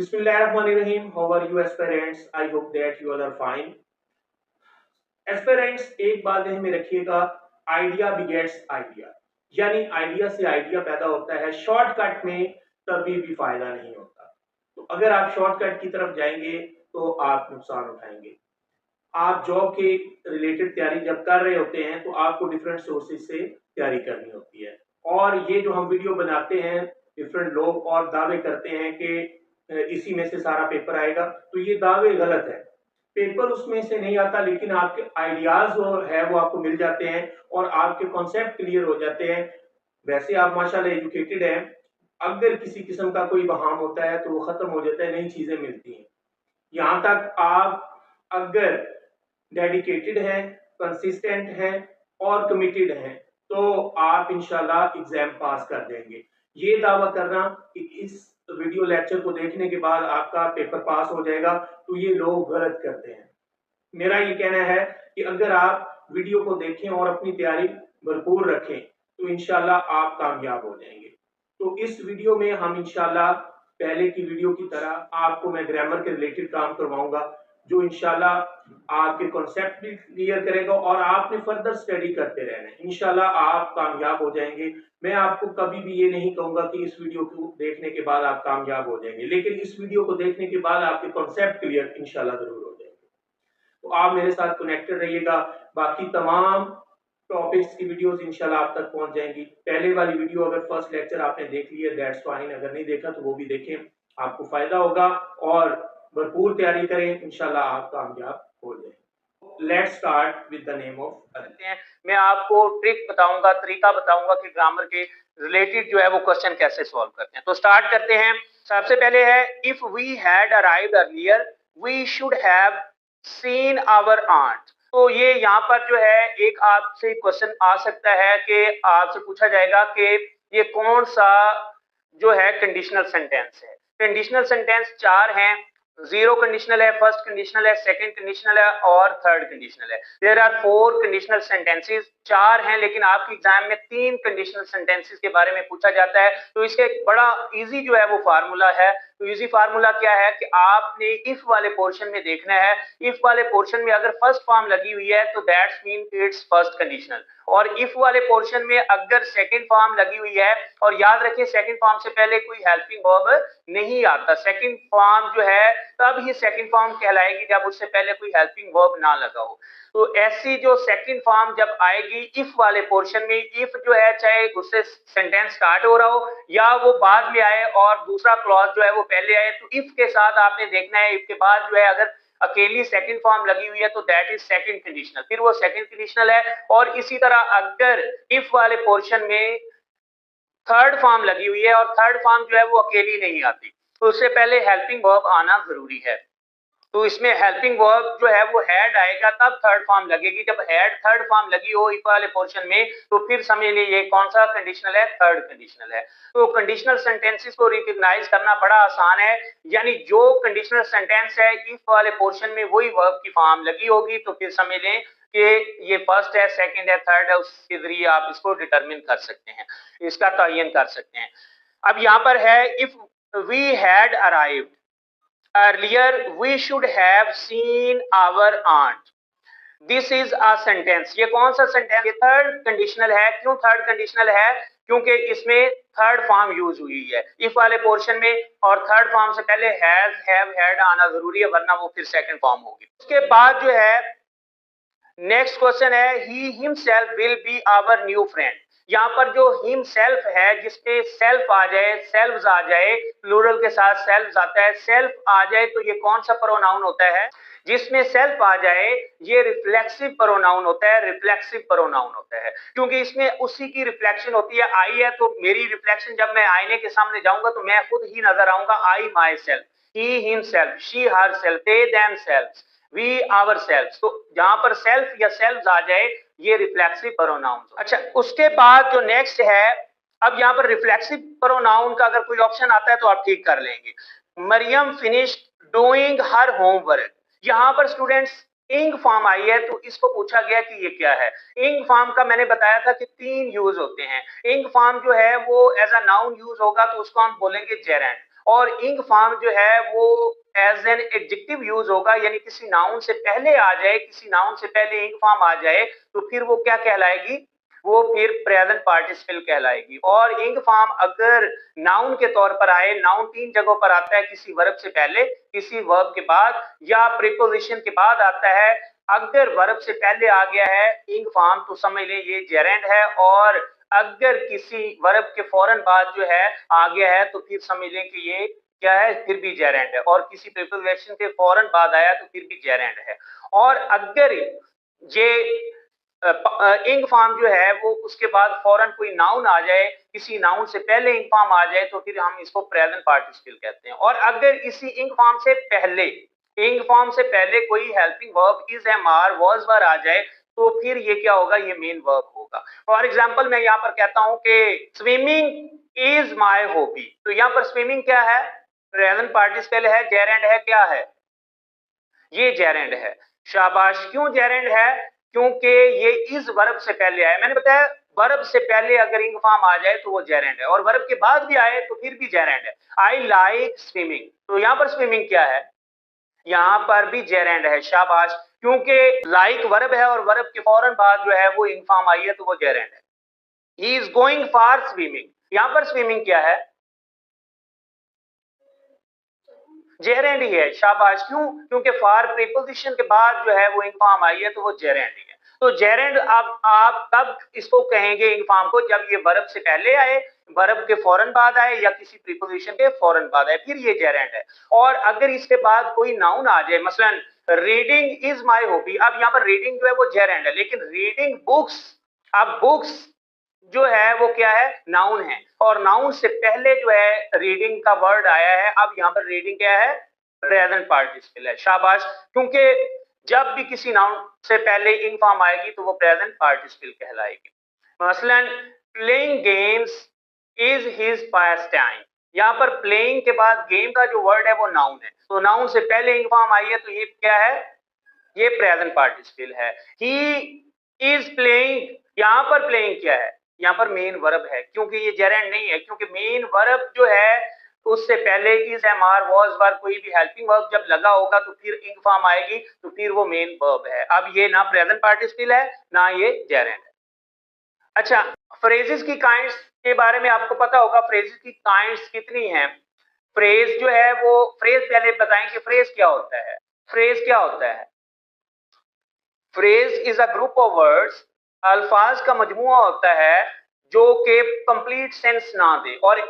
Bismillahirrahmanirrahim. How are you aspirants? I hope that you all are fine. Aspirants, एक बात ध्यान में रखिएगा, आइडिया बिगेट्स आइडिया, यानी आइडिया से आइडिया पैदा होता है। शॉर्टकट में कभी भी फायदा नहीं होता। तो अगर आप शॉर्टकट की तरफ जाएंगे तो आप नुकसान उठाएंगे। आप जॉब के रिलेटेड तैयारी जब कर रहे होते हैं तो आपको डिफरेंट सोर्सेज से तैयारी करनी होती है। और ये जो हम वीडियो बनाते हैं, डिफरेंट लोग और दावे करते हैं कि इसी में से सारा पेपर आएगा, तो ये दावे गलत है। पेपर उसमें से नहीं आता, लेकिन आपके आइडियाज जो है वो आपको मिल जाते हैं और आपके कॉन्सेप्ट क्लियर हो जाते हैं। वैसे आप माशाल्लाह एजुकेटेड हैं, अगर किसी किस्म का कोई बहाम होता है तो वो खत्म हो जाता है, नई चीजें मिलती हैं। यहाँ तक आप अगर डेडिकेटेड हैं, कंसिस्टेंट हैं और कमिटेड हैं तो आप इंशाल्लाह एग्जाम पास कर देंगे। ये दावा करना कि इस वीडियो लेक्चर को देखने के बाद आपका पेपर पास हो जाएगा, तो ये लोग गलत करते हैं। मेरा ये कहना है कि अगर आप वीडियो को देखें और अपनी तैयारी भरपूर रखें तो इंशाल्लाह आप कामयाब हो जाएंगे। तो इस वीडियो में हम इंशाल्लाह पहले की वीडियो की तरह आपको मैं ग्रामर के रिलेटेड काम करवाऊंगा, जो इंशाल्लाह आपके कॉन्सेप्ट भी क्लियर करेगा और आपने फर्दर स्टडी करते रहना है। इंशाल्लाह आप कामयाब हो जाएंगे। मैं आपको कभी भी ये नहीं कहूंगा कि इस वीडियो को देखने के बाद आप कामयाब हो जाएंगे, लेकिन इस वीडियो को देखने के बाद आपके कॉन्सेप्ट क्लियर इंशाल्लाह जरूर हो जाएंगे। तो आप मेरे साथ कनेक्टेड रहिएगा। बाकी तमाम टॉपिक्स की वीडियोस इंशाल्लाह आप तक पहुंच जाएंगी। पहले वाली वीडियो अगर फर्स्ट लेक्चर आपने देख लिया दैट्स फाइन, अगर नहीं देखा तो वो भी देखें, आपको फायदा होगा। और भरपूर तैयारी करें, इंशाल्लाह आप कामयाब हो जाएंगे। Let's start with the name of. मैं आपको ट्रिक बताऊंगा, तरीका बताऊंगा कि ग्रामर के रिलेटेड जो है वो क्वेश्चन कैसे सॉल्व करते हैं। तो स्टार्ट करते हैं। सबसे पहले है if we had arrived earlier we should have seen our aunt. तो ये यहाँ पर जो है एक आपसे क्वेश्चन आ सकता है कि आपसे पूछा जाएगा कि ये कौन सा जो है कंडीशनल सेंटेंस है। कंडीशनल सेंटेंस चार हैं। जीरो कंडीशनल है, फर्स्ट कंडीशनल है, सेकंड कंडीशनल है और थर्ड कंडीशनल है। There are four conditional sentences. चार हैं लेकिन आपके एग्जाम में तीन कंडीशनल सेंटेंसेस के बारे में पूछा जाता है। तो इसका एक बड़ा इजी जो है वो फार्मूला है। तो इजी फार्मूला क्या है कि आपने इफ वाले पोर्शन में देखना है। इफ वाले पोर्शन में अगर फर्स्ट फॉर्म लगी हुई है तो that's mean it's first conditional, और इफ वाले पोर्शन में अगर सेकंड फॉर्म लगी हुई है, और याद रखिए सेकंड फॉर्म से पहले कोई हेल्पिंग वर्ब नहीं आता। सेकंड फॉर्म जो है तब ही सेकंड फॉर्म कहलाएगी जब उससे पहले कोई हेल्पिंग वर्ब ना लगा हो। तो ऐसी जो सेकंड फॉर्म जब आएगी इफ वाले पोर्शन में, इफ जो है चाहे उससे सेंटेंस स्टार्ट हो रहा हो या वो बाद में आए और दूसरा क्लॉज जो है वो पहले आए, तो इफ के साथ आपने देखना है इफ के बाद जो है अगर अकेली सेकंड फॉर्म लगी हुई है तो दैट इज सेकंड कंडीशनल, फिर वो सेकंड कंडीशनल है। और इसी तरह अगर इफ वाले पोर्शन में थर्ड फॉर्म लगी हुई है और थर्ड फॉर्म जो है वो अकेली नहीं आती, तो उससे पहले हेल्पिंग वर्ब आना जरूरी है। तो इसमें हेल्पिंग वर्ब जो है वो हैड आएगा तब थर्ड फॉर्म लगेगी। जब हैड थर्ड फॉर्म लगी हो इफ वाले पोर्शन में तो फिर समझ लीजिए ये कौन सा कंडीशनल है, थर्ड कंडीशनल है। तो कंडीशनल सेंटेंसेस को रिकॉग्नाइज करना बड़ा आसान है, यानी जो कंडीशनल सेंटेंस है इफ वाले पोर्शन में वही वर्ब की फॉर्म लगी होगी तो फिर समझ लें कि ये फर्स्ट है, सेकंड है, थर्ड है, उसके जरिए आप इसको डिटरमिन कर सकते हैं, इसका तयन कर सकते हैं। अब यहाँ पर है if we had arrived earlier we should have seen our aunt. This is a sentence. ये कौन सा सेंटेंस? ये थर्ड कंडीशनल है। क्यों थर्ड कंडीशनल है? क्योंकि इसमें थर्ड फॉर्म यूज हुई है इफ वाले पोर्शन में, और थर्ड फॉर्म से पहले हैज, हैव, हैड आना जरूरी है, वरना वो फिर सेकंड फॉर्म होगी। उसके बाद जो है नेक्स्ट क्वेश्चन है he himself will be our new friend. यहाँ पर जो हिम सेल्फ है जिसपे सेल्फ आ जाए, सेल्व्स आ जाए, प्लूरल के साथ सेल्व्स आता है, सेल्फ आ जाए तो ये कौन सा प्रोनाउन होता है? जिसमें सेल्फ आ जाए ये रिफ्लेक्सिव प्रोनाउन होता है, रिफ्लेक्सिव प्रोनाउन होता है, क्योंकि इसमें उसी की रिफ्लेक्शन होती है। आई है तो मेरी रिफ्लेक्शन जब मैं आईने के सामने जाऊंगा तो मैं खुद ही नजर आऊंगा। I myself, he himself, she herself, they themselves, we ourselves. तो जहां पर सेल्फ या सेल्व्स आ जाए ये रिफ्लेक्सिव प्रोनाउन। अच्छा, उसके बाद जो नेक्स्ट है, अब यहाँ पर रिफ्लेक्सिव प्रोनाउन का अगर कोई ऑप्शन आता है तो आप ठीक कर लेंगे। Mariam finished doing her homework. यहाँ पर स्टूडेंट्स इंग फॉर्म आई है तो इसको पूछा गया कि ये क्या है। इंग फॉर्म का मैंने बताया था कि तीन यूज होते हैं। इंग फॉर्म जो है वो एज अ नाउन यूज होगा तो उसको हम बोलेंगे जेरेंट, और इंग फॉर्म जो है वो एज एन एडजेक्टिव यूज होगा, यानी किसी नाउन से पहले आ जाए, किसी नाउन से पहले इंग फॉर्म आ जाए तो फिर वो क्या कहलाएगी, वो फिर प्रेजेंट पार्टिसिपल कहलाएगी। और इंग फॉर्म अगर नाउन के तौर पर आए, नाउन 3 जगहों पर आता है, किसी वर्ब से पहले, किसी वर्ब के बाद या प्रीपोजिशन के बाद आता है। अगर वर्ब से पहले आ गया है इंग फॉर्म तो समझ लें ये जेरेंड है, और अगर किसी वर्ब के फौरन बाद जो है आ गया है तो फिर समझ लें कि ये क्या है, फिर भी जेरेंड है। और किसी प्रीपोजिशन के फौरन बाद आया तो फिर भी जेरेंड है। और अगर ये इंग फॉर्म जो है वो उसके बाद फौरन कोई नाउन आ जाए, किसी नाउन से पहले इंग फॉर्म आ जाए तो फिर हम इसको प्रेजेंट पार्टिसिपल कहते हैं। और अगर इसी इंग फॉर्म से पहले, इंग फॉर्म से पहले कोई helping verb is, am, are, was, were आ जाए तो फिर ये क्या होगा, ये मेन वर्ब होगा। फॉर एग्जांपल मैं यहाँ पर कहता हूं कि स्विमिंग इज माय हॉबी, तो यहाँ पर स्विमिंग क्या है, प्रेजेंट पार्टिसिपल है, जेरेंड है, क्या है, ये जेरेंड है। शाबाश। क्यों जेरेंड है, क्योंकि ये इस वर्ब से पहले आया। मैंने बताया वर्ब से पहले अगर इंग फॉर्म आ जाए तो वो जेरेंड है, और वर्ब के बाद भी आए तो फिर भी जेरेंड है। आई लाइक स्विमिंग, तो यहाँ पर स्विमिंग क्या है, यहाँ पर भी जेरेंड है। शाबाश। क्योंकि लाइक वर्ब है और वर्ब के फौरन बाद जो है वो इंग फॉर्म आई है तो वो जेरेंड है। He is going for swimming, यहाँ पर स्विमिंग क्या है, जेरेंड ही है। शाबाश। क्यों, क्योंकि फॉर प्रीपोजिशन के बाद जो है वो इंग फॉर्म आई है तो वो जेरेंड ही है। तो जेरेंड आप कब इसको कहेंगे इंग फॉर्म को, जब ये वर्ब से पहले आए, वर्ब के फौरन बाद आए या किसी प्रीपोजिशन के फौरन बाद आए, फिर ये जेरेंड है। और अगर इसके बाद कोई नाउन आ जाए, मसलन रीडिंग इज माय हॉबी, अब यहाँ पर रीडिंग जो है वो जेरेंड है, लेकिन रीडिंग बुक्स, अब बुक्स जो है वो क्या है, नाउन है, और नाउन से पहले जो है रीडिंग का वर्ड आया है। अब यहाँ पर रीडिंग क्या है, प्रेजेंट पार्टिसिपल है। शाबाश। क्योंकि जब भी किसी नाउन से पहले इंग फॉर्म आएगी तो वो प्रेजेंट पार्टिसिपल कहलाएगी। मसलन playing games is his pastime, यहाँ पर प्लेइंग के बाद गेम का जो वर्ड है वो नाउन है, तो नाउन से पहले इंग फॉर्म आई है तो ये क्या है, ये प्रेजेंट पार्टिसिपल है। ही इज प्लेइंग, यहाँ पर प्लेइंग क्या है, यहाँ पर मेन वर्ब है, क्योंकि ये जेरेंड नहीं है, क्योंकि मेन वर्ब जो है उससे पहले इज, एम, आर, वाज, वर, कोई भी हेल्पिंग वर्ब जब लगा होगा तो फिर इंग फॉर्म आएगी, तो फिर वो मेन वर्ब है। अब ये ना प्रेजेंट पार्टिसिपल है ना ये जेरेंड है। अच्छा, फ्रेजेस की काइंड्स के बारे में आपको पता होगा, फ्रेजेस की काइंड्स कितनी हैं। फ्रेज जो है वो, फ्रेज पहले बताएं कि फ्रेज क्या होता है। फ्रेज क्या होता है, phrase is a group of words, अल्फाज का मजमुआ होता है जो कि कंप्लीट सेंस ना दे। और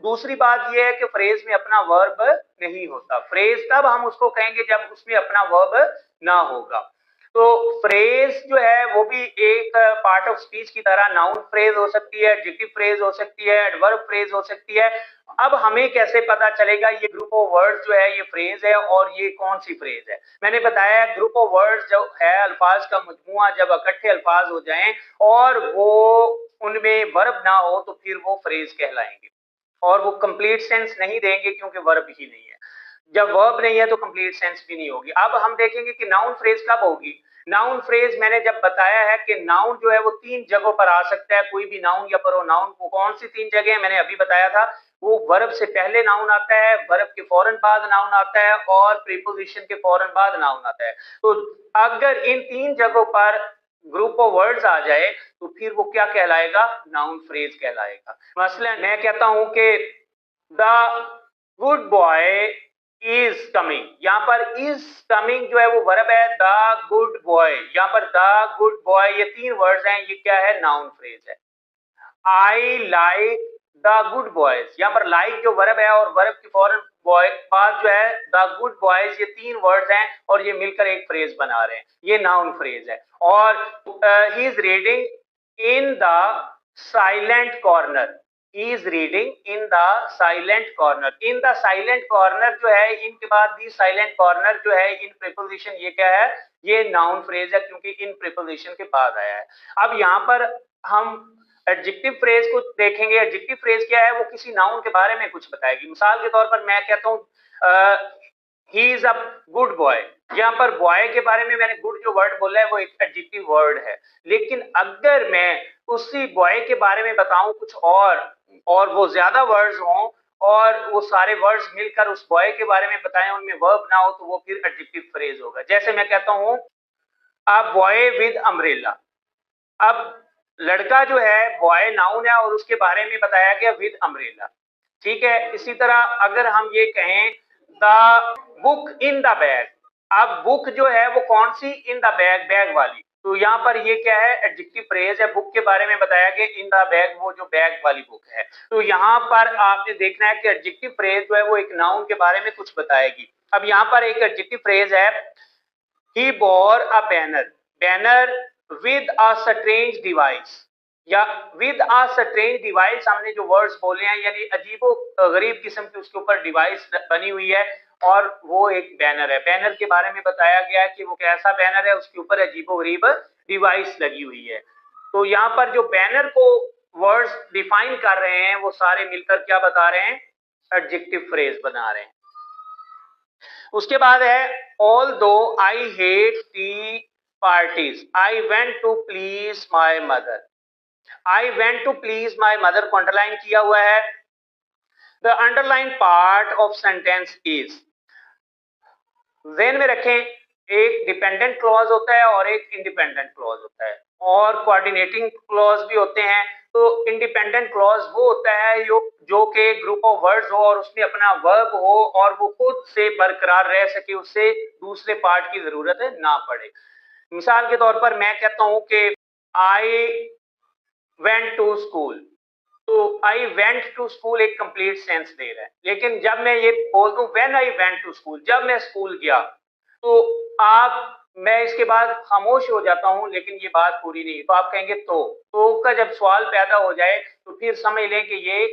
दूसरी बात यह है कि फ्रेज में अपना वर्ब नहीं होता। फ्रेज तब हम उसको कहेंगे जब उसमें अपना वर्ब ना होगा। तो फ्रेज जो है वो भी एक पार्ट ऑफ स्पीच की तरह नाउन फ्रेज हो सकती है, एडजेक्टिव फ्रेज हो सकती है, एडवर्ब फ्रेज हो सकती है। अब हमें कैसे पता चलेगा ये ग्रुप ऑफ वर्ड्स जो है ये फ्रेज है और ये कौन सी फ्रेज है। मैंने बताया ग्रुप ऑफ वर्ड्स जो है अल्फाज का मजमुआ, जब इकट्ठे अल्फाज हो जाएं और वो उनमें वर्ब ना हो तो फिर वो फ्रेज कहलाएंगे, और वो कंप्लीट सेंस नहीं देंगे क्योंकि वर्ब ही नहीं है। जब वर्ब नहीं है तो कंप्लीट सेंस भी नहीं होगी। अब हम देखेंगे कि नाउन फ्रेज कब होगी। नाउन फ्रेज मैंने जब बताया है कि नाउन जो है वो 3 जगहों पर आ सकता है, कोई भी नाउन या प्रोनाउन, को कौन सी 3 जगह मैंने अभी बताया था, वो वर्ब से पहले नाउन आता है, वर्ब के फौरन बाद नाउन आता है, और प्रीपोजिशन के फौरन बाद नाउन आता है। तो अगर इन 3 जगहों पर ग्रुप ऑफ वर्ड्स आ जाए तो फिर वो क्या कहलाएगा, नाउन फ्रेज कहलाएगा। मसलन मैं कहता हूं कि the good boy is coming, यहाँ पर इज कमिंग जो है वो वर्ब है, द गुड बॉय, यहाँ पर द गुड बॉय, ये 3 वर्ड्स हैं, ये क्या है, नाउन फ्रेज है। I like the good boys, यहाँ पर लाइक जो वर्ब है और वर्ब के फौरन बॉय बाद जो है द गुड बॉयज, ये 3 वर्ड्स हैं और ये मिलकर एक फ्रेज बना रहे हैं, ये नाउन फ्रेज है। और he is reading in the silent corner, he is reading in the silent corner, in the silent corner जो है, इनके बाद भी साइलेंट कॉर्नर जो है, इन प्रीपोजिशन, ये क्या है, ये नाउन फ्रेज है क्योंकि इन प्रीपोजिशन के बाद आया है। अब यहाँ पर हम एडजेक्टिव फ्रेज को देखेंगे। एडजेक्टिव फ्रेज क्या है, वो किसी नाउन के बारे में कुछ बताएगी। मिसाल के तौर पर मैं कहता हूँ ही इज अ गुड बॉय, यहाँ पर बॉय के बारे में मैंने गुड जो वर्ड बोला है वो एक एडजेक्टिव वर्ड है, लेकिन अगर मैं उसी बॉय के बारे में बताऊं कुछ और वो ज्यादा वर्ड्स हों और वो सारे वर्ड्स मिलकर उस बॉय के बारे में बताएं, उनमें वर्ब ना हो, तो वो फिर एडजेक्टिव फ्रेज होगा। जैसे मैं कहता हूं अ बॉय विद अम्ब्रेला। अब लड़का जो है बॉय नाउन है और उसके बारे में बताया गया विद अम्ब्रेला, ठीक है। इसी तरह अगर हम ये कहें the book in the bag, अब बुक जो है वो कौन सी, इन द बैग, बैग वाली, तो यहाँ पर ये क्या है, एडजेक्टिव फ्रेज है। बुक के बारे में बताया गया इन द बैग, वो जो बैग वाली बुक है। तो यहाँ पर आपने देखना है कि एडजेक्टिव फ्रेज जो है वो एक नाउन के बारे में कुछ बताएगी। अब यहाँ पर एक एडजेक्टिव फ्रेज है ही bore a banner with a strange device, या with a strange device हमने जो वर्ड्स बोले हैं यानी अजीबो गरीब किस्म की उसके ऊपर डिवाइस बनी हुई है और वो एक बैनर है। बैनर के बारे में बताया गया है कि वो कैसा बैनर है, उसके ऊपर अजीबो गरीब डिवाइस लगी हुई है। तो यहाँ पर जो बैनर को वर्ड्स डिफाइन कर रहे हैं वो सारे मिलकर क्या बता रहे हैं, एडजेक्टिव फ्रेज बना रहे हैं। उसके बाद है although I hate tea parties I went to please my mother. I went to please my mother को अंडरलाइन किया हुआ है। The underline part of sentence is, ज़हन में रखें एक डिपेंडेंट क्लॉज होता है और एक इंडिपेंडेंट क्लॉज होता है और कोऑर्डिनेटिंग क्लॉज भी होते हैं। तो इंडिपेंडेंट क्लॉज वो होता है जो कि ग्रुप ऑफ वर्ड्स हो और उसमें अपना वर्ब हो और वो खुद से बरकरार रह सके, उससे दूसरे पार्ट की जरूरत ना पड़े। मिसाल के तौर पर मैं कहता हूं कि आई वेंट टू स्कूल, तो आई वेंट टू स्कूल एक कंप्लीट सेंस दे रहा है। लेकिन जब मैं ये बोल दूं when I went to school, जब मैं स्कूल गया, तो आप मैं इसके बाद खामोश हो जाता हूं लेकिन ये बात पूरी नहीं। तो आप कहेंगे तो का जब सवाल पैदा हो जाए तो फिर समझ लें कि ये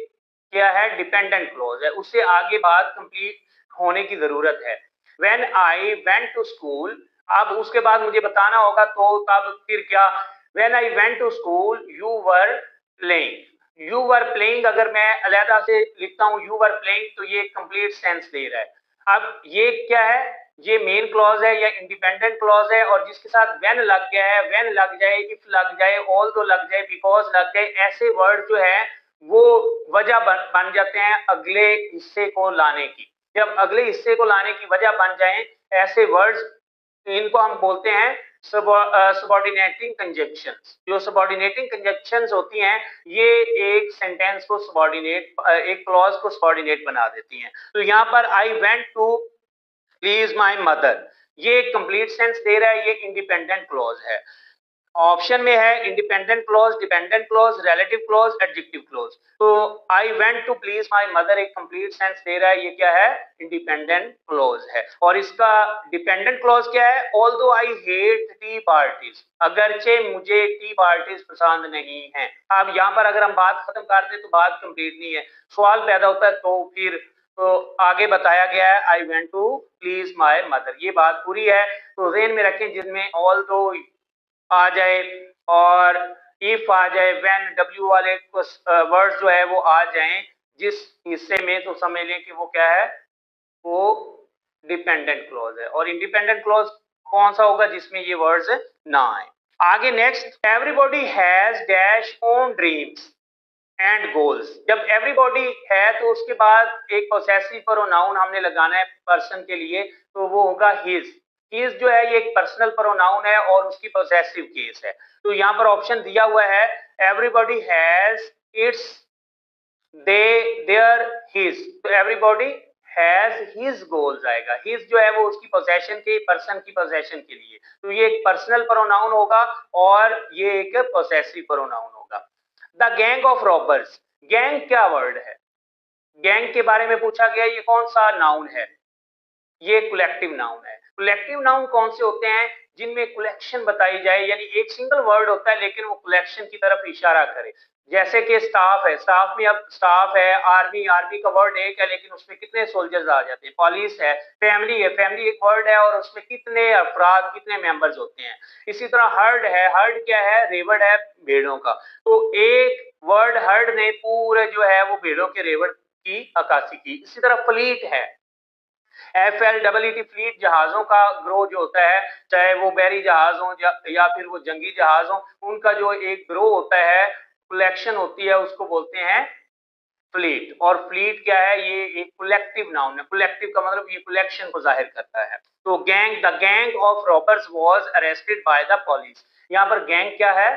क्या है, डिपेंडेंट क्लॉज है, उससे आगे बात कंप्लीट होने की जरूरत है। When I went to school, अब उसके बाद मुझे बताना होगा तो तब फिर क्या, when I went to school you were playing. You were playing अगर मैं अलहदा से लिखता हूं यू वर प्लेइंग तो ये कंप्लीट सेंस दे रहा है। अब ये क्या है, ये मेन क्लॉज है या इंडिपेंडेंट क्लॉज है और जिसके साथ व्हेन लग गया है, व्हेन लग जाए, इफ लग जाए, ऑल्दो लग जाए, बिकॉज लग जाए, ऐसे वर्ड जो है वो वजह बन जाते हैं अगले हिस्से को लाने की। जब अगले हिस्से को लाने की वजह बन जाए ऐसे वर्ड्स, इनको हम बोलते हैं सबऑर्डिनेटिंग कंजंक्शंस। जो सबऑर्डिनेटिंग कंजंक्शंस होती हैं ये एक सेंटेंस को सबऑर्डिनेट, एक क्लॉज को सबऑर्डिनेट बना देती हैं। तो यहाँ पर I went to please my mother, ये कंप्लीट सेंस दे रहा है, ये इंडिपेंडेंट क्लॉज है। ऑप्शन में है independent clause, dependent clause, relative clause, adjective clause. तो I went to please my mother एक कंप्लीट सेंस दे रहा है, ये क्या है, इंडिपेंडेंट क्लॉज है। और इसका डिपेंडेंट क्लॉज क्या है, although I hate tea parties, अगरचे मुझे टी पार्टीज पसंद नहीं है। अब यहाँ पर अगर हम बात खत्म कर दें तो बात कंप्लीट नहीं है, सवाल पैदा होता है तो फिर तो आगे बताया गया है I went to please my mother, ये बात पूरी है। तो ज़हन में रखें जिसमें ऑल्दो आ जाए और इफ आ जाए, व्हेन डब्ल्यू वाले वर्ड्स जो है वो आ जाएं जिस हिस्से में, तो समझ लें कि वो क्या है, वो डिपेंडेंट क्लॉज है। और इंडिपेंडेंट क्लॉज कौन सा होगा, जिसमें ये वर्ड्स ना आए। आगे next, everybody has dash own dreams and goals. जब एवरीबॉडी है तो उसके बाद एक पोसेसिव प्रोनाउन हमने लगाना है पर्सन के लिए, तो वो होगा हिज। हिज जो है ये एक पर्सनल प्रोनाउन है और उसकी पोसेसिव केस है। तो यहाँ पर ऑप्शन दिया हुआ है everybody has its their there his, तो एवरीबॉडी हैज हिज गोल्स आएगा। हिज जो है वो उसकी पोजेशन के, पर्सन की पोजेशन के लिए, तो ये एक पर्सनल प्रोनाउन होगा और ये एक पोसेसिव प्रोनाउन होगा। The gang of robbers, gang क्या वर्ड है, गैंग के बारे में पूछा गया, ये कौन सा नाउन है, ये कलेक्टिव नाउन है। कलेक्टिव नाउन कौन से होते हैं, जिनमें कलेक्शन बताई जाए, यानी एक सिंगल वर्ड होता है लेकिन वो कलेक्शन की तरफ इशारा करे। जैसे कि स्टाफ है, स्टाफ में अब स्टाफ है, आर्मी, आर्मी का वर्ड एक है लेकिन उसमें कितने सोल्जर्स आ जाते हैं। पुलिस है, फैमिली है, फैमिली एक वर्ड है और उसमें कितने अफराद, कितने मेंबर्स होते हैं। इसी तरह हर्ड है, हर्ड क्या है, रेवड़ है भेड़ों का, तो एक वर्ड हर्ड ने पूरे जो है वो भेड़ों के रेवड़ की अक्कासी की। इसी तरह फ्लीट है, FLEET, फ्लीट जहाजों का ग्रोह जो होता है, चाहे वो बहरी जहाज हो या फिर वो जंगी जहाज हो, उनका जो एक ग्रोह होता है, कलेक्शन होती है, उसको बोलते हैं फ्लीट, और फ्लीट क्या है, ये एक कलेक्टिव नाउन है। कलेक्टिव का मतलब ये कलेक्शन को जाहिर करता है। तो gang, the gang of robbers was arrested by the police. यहाँ पर गैंग क्या है,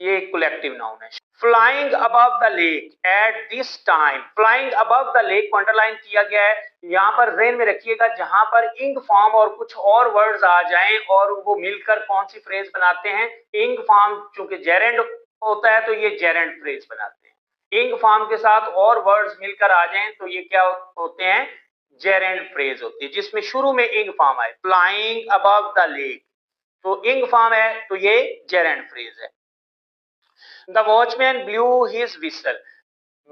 ये कलेक्टिव नाउन है। Flying above the lake at this time, flying above the lake को अंडरलाइन किया गया है। यहाँ पर ध्यान में रखिएगा, जहां पर इंग फॉर्म और कुछ और वर्ड्स आ जाएं और वो मिलकर कौन सी फ्रेज बनाते हैं, इंग फॉर्म चूंकि जेरेंड होता है तो ये जेरेंड फ्रेज बनाते हैं। इंग फॉर्म के साथ और वर्ड्स मिलकर आ जाएं तो ये क्या होते हैं, जेरेंड फ्रेज होती है, जिसमें शुरू में इंग फॉर्म आए। फ्लाइंग अबव द लेक, तो इंग फॉर्म है तो ये जेरेंड फ्रेज है। The watchman blue his whistle,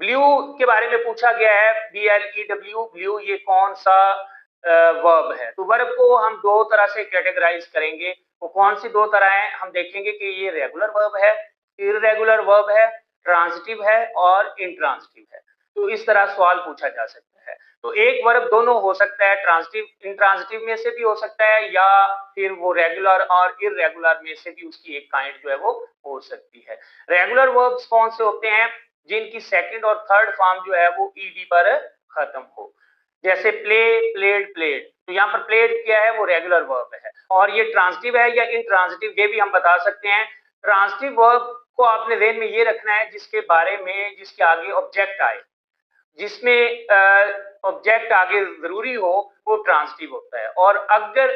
blue के बारे में पूछा गया है, BLEW, ब्लू ये कौन सा वर्ब है। तो वर्ब को हम दो तरह से कैटेगराइज करेंगे। वो कौन सी दो तरह है, हम देखेंगे कि ये रेगुलर वर्ब है, इररेगुलर वर्ब है, ट्रांजिटिव है और इंट्रांजिटिव है। तो इस तरह सवाल पूछा जा सकता है। तो एक वर्ब दोनों हो सकता है, ट्रांजिटिव इंट्रांजिटिव में से भी हो सकता है, या फिर वो रेगुलर और इररेगुलर में से भी उसकी एक काइंड जो है वो हो सकती है। रेगुलर वर्ब्स कौन से होते हैं, जिनकी सेकंड और थर्ड फॉर्म जो है वो ईडी पर खत्म हो, जैसे प्ले, प्लेड, प्लेड। तो यहाँ पर प्लेड क्या है, वो रेगुलर वर्ब है। और ये ट्रांजिटिव है या इंट्रांजिटिव, ये भी हम बता सकते हैं। ट्रांजिटिव वर्ब को आपने ध्यान में ये रखना है जिसके बारे में, जिसके आगे ऑब्जेक्ट आए, जिसमें ऑब्जेक्ट आगे जरूरी हो, वो ट्रांजिटिव होता है। और अगर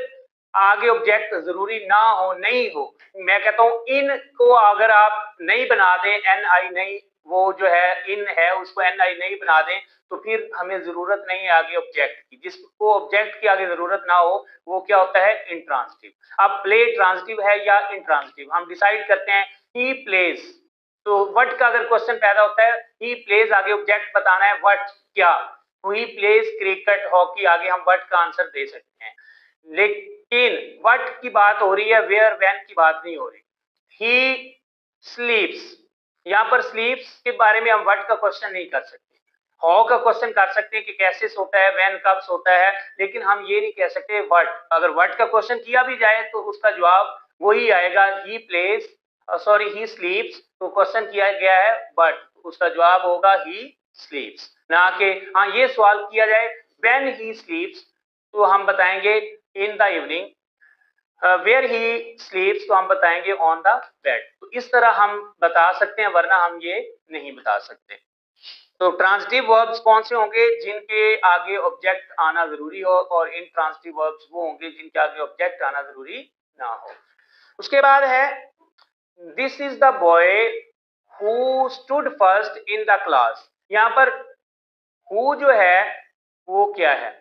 आगे ऑब्जेक्ट जरूरी ना हो, नहीं हो, मैं कहता हूं इन को अगर आप नहीं बना दें, NI नहीं, वो जो है इन है उसको NI नहीं बना दें, तो फिर हमें जरूरत नहीं है आगे ऑब्जेक्ट की। जिसको ऑब्जेक्ट की आगे जरूरत ना हो वो क्या होता है, इंट्रांजिटिव। अब प्ले ट्रांजिटिव है या इंट्रांजिटिव, हम डिसाइड करते हैं। ही प्लेज, तो व्हाट का अगर क्वेश्चन पैदा होता है, ही प्लेज आगे ऑब्जेक्ट बताना है, व्हाट क्या, ही प्लेज क्रिकेट, हॉकी, आगे हम व्हाट का आंसर दे सकते हैं। लेकिन व्हाट की बात हो रही है, वेयर, व्हेन की बात नहीं हो रही। ही स्लीप्स, यहाँ पर स्लीप्स के बारे में हम व्हाट का क्वेश्चन नहीं कर सकते। हाउ का क्वेश्चन कर सकते हैं कि कैसे सोता है, व्हेन कब सोता है, लेकिन हम ये नहीं कह सकते व्हाट। अगर व्हाट का क्वेश्चन किया भी जाए तो उसका जवाब वही आएगा, he plays, sorry he sleeps. तो क्वेश्चन किया गया है बट, उसका जवाब होगा ही स्लीप्स, ना कि हाँ ये सवाल किया जाए व्हेन ही स्लीप्स तो हम बताएंगे in the evening, where he sleeps तो हम बताएंगे ऑन द बेड। तो इस तरह हम बता सकते हैं, वरना हम ये नहीं बता सकते। तो ट्रांजिटिव वर्ब्स कौन से होंगे, जिनके आगे ऑब्जेक्ट आना जरूरी हो, और इन ट्रांजिटिव वर्ब्स वो होंगे जिनके आगे ऑब्जेक्ट आना जरूरी ना हो। उसके बाद है this is the boy who stood first in the class. यहाँ पर हु जो है वो क्या है,